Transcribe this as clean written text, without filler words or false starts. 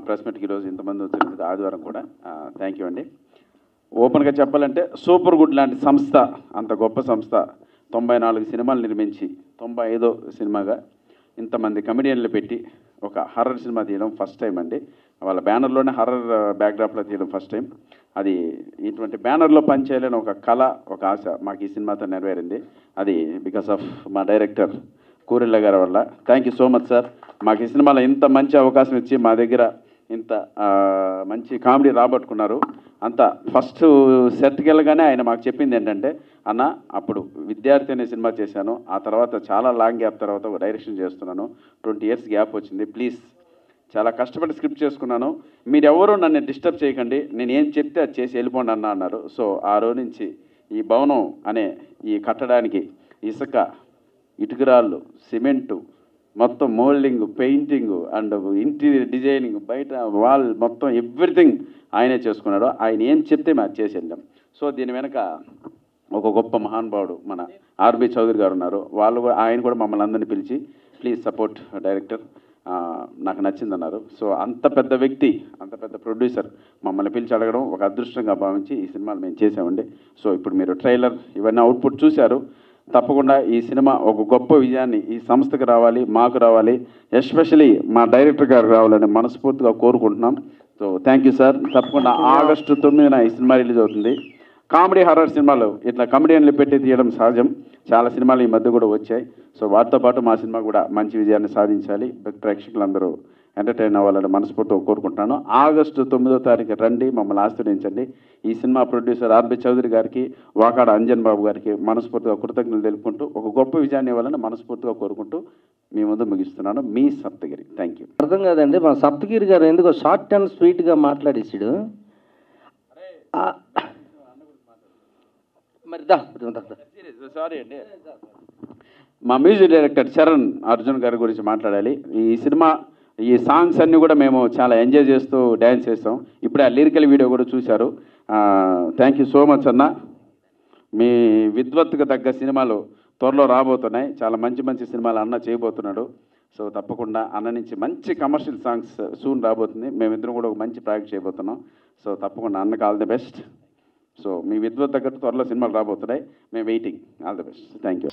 Press మీట్కి ఈరోజు ఇంతమంది వచ్చినందుకు, ఆదివారం కూడా థ్యాంక్ యూ అండి. ఓపెన్గా చెప్పాలంటే సూపర్ గుడ్ లాంటి సంస్థ, అంత గొప్ప సంస్థ 94 సినిమాలు నిర్మించి 95వ సినిమాగా ఇంతమంది కమెడియన్లు పెట్టి ఒక హర్రర్ సినిమా తీయడం ఫస్ట్ టైం అండి. వాళ్ళ బ్యానర్లోనే హర్రర్ బ్యాక్డ్రాప్లో తీయడం ఫస్ట్ టైం. అది ఇటువంటి బ్యానర్లో పనిచేయాలని ఒక కళ, ఒక ఆశ మాకు ఈ సినిమాతో నెరవేరింది. అది బికాస్ ఆఫ్ మా డైరెక్టర్ కూరెళ్ళ గారి వల్ల. Thank you so much sir. మాకు ఈ సినిమాలో ఇంత మంచి అవకాశం ఇచ్చి మా దగ్గర ఇంత మంచి కామెడీ రాబట్టుకున్నారు. అంత ఫస్ట్ సెట్కి వెళ్ళగానే ఆయన మాకు చెప్పింది ఏంటంటే, అన్న అప్పుడు విద్యార్థి అనే సినిమా చేశాను, ఆ తర్వాత చాలా లాంగ్ గ్యాప్ తర్వాత డైరెక్షన్ చేస్తున్నాను, 20 years గ్యాప్ వచ్చింది, ప్లీజ్ చాలా కష్టపడి స్క్రిప్ట్ చేసుకున్నాను, మీరెవరూ నన్ను డిస్టర్బ్ చేయకండి, నేను ఏం చెప్తే అది చేసి వెళ్ళిపోండి అన్న అన్నారు. సో ఆ రోజు నుంచి ఈ భవనం అనే ఈ కట్టడానికి ఇసుక, ఇటుకరాళ్ళు, సిమెంటు, మొత్తం moulding, painting and interior designing, బయట వాల్ మొత్తం ఎవ్రీథింగ్ ఆయనే చేసుకున్నాడు. ఆయన ఏం చెప్తే మేము అది చేసి వెళ్ళాం. సో దీని వెనక ఒక గొప్ప మహానుభావుడు మన ఆర్బి చౌదరి గారు ఉన్నారు. ఆయన కూడా మమ్మల్ని అందరినీ పిలిచి ప్లీజ్ సపోర్ట్ డైరెక్టర్, నాకు నచ్చిందన్నారు. సో అంత పెద్ద వ్యక్తి, అంత పెద్ద ప్రొడ్యూసర్ మమ్మల్ని పిలిచి అడగడం ఒక అదృష్టంగా భావించి ఈ సినిమాలు మేము చేసామండి. సో ఇప్పుడు మీరు ట్రైలర్ ఇవన్నీ అవుట్పుట్ చూశారు. తప్పకుండా ఈ సినిమా ఒక గొప్ప విజయాన్ని ఈ సంస్థకు రావాలి, మాకు రావాలి, ఎస్పెషలీ మా డైరెక్టర్ గారు రావాలని మనస్ఫూర్తిగా కోరుకుంటున్నాం. So thank you sir. తప్పకుండా August 9న ఈ సినిమా రిలీజ్ అవుతుంది. కామెడీ హర్రర్ సినిమాలు ఇట్లా కమెడియన్లు పెట్టి తీయడం సహజం. చాలా సినిమాలు ఈ మధ్య కూడా వచ్చాయి. సో వాటితో పాటు మా సినిమా కూడా మంచి విజయాన్ని సాధించాలి, ప్రేక్షకులందరూ ఎంటర్టైన్ అవ్వాలని మనస్ఫూర్తిగా కోరుకుంటున్నాను. August 9వ రండి, మమ్మల్ని ఆశీర్వదించండి. ఈ సినిమా ప్రొడ్యూసర్ ఆర్బి చౌదరి గారికి, వాకాడ అంజన్ బాబు గారికి మనస్ఫూర్తిగా కృతజ్ఞతలు తెలుపుకుంటూ ఒక గొప్ప విజయాన్ని ఇవ్వాలని మనస్ఫూర్తిగా కోరుకుంటూ మీ ముందు ముగిస్తున్నాను. మీ సప్తగిరి. Thank you. అర్థం కాదండి, మా సప్తగిరి గారు ఎందుకో షార్ట్ అండ్ స్వీట్గా మాట్లాడేసాడు. మరి సారీ అండి, మా మ్యూజిక్ డైరెక్టర్ చరణ్ అర్జున్ గారి గురించి మాట్లాడాలి. ఈ సినిమా ఈ సాంగ్స్ అన్నీ కూడా మేము చాలా ఎంజాయ్ చేస్తూ డ్యాన్స్ చేస్తాం. ఇప్పుడే ఆ లిరికల్ వీడియో కూడా చూశారు. థ్యాంక్ యూ సో మచ్ అన్న. మీ విద్వత్తుకు తగ్గ సినిమాలు త్వరలో రాబోతున్నాయి. చాలా మంచి మంచి సినిమాలు అన్న చేయబోతున్నాడు. సో తప్పకుండా అన్న నుంచి మంచి కమర్షియల్ సాంగ్స్ సూన్ రాబోతుంది. మేమిద్దరం కూడా ఒక మంచి ప్రాజెక్ట్ చేయబోతున్నాం. సో తప్పకుండా అన్నకు ఆల్ ది బెస్ట్. సో మీ విద్వత్ తగ్గట్టు త్వరలో సినిమాలు రాబోతున్నాయి. మేము waiting. All the best. Thank you.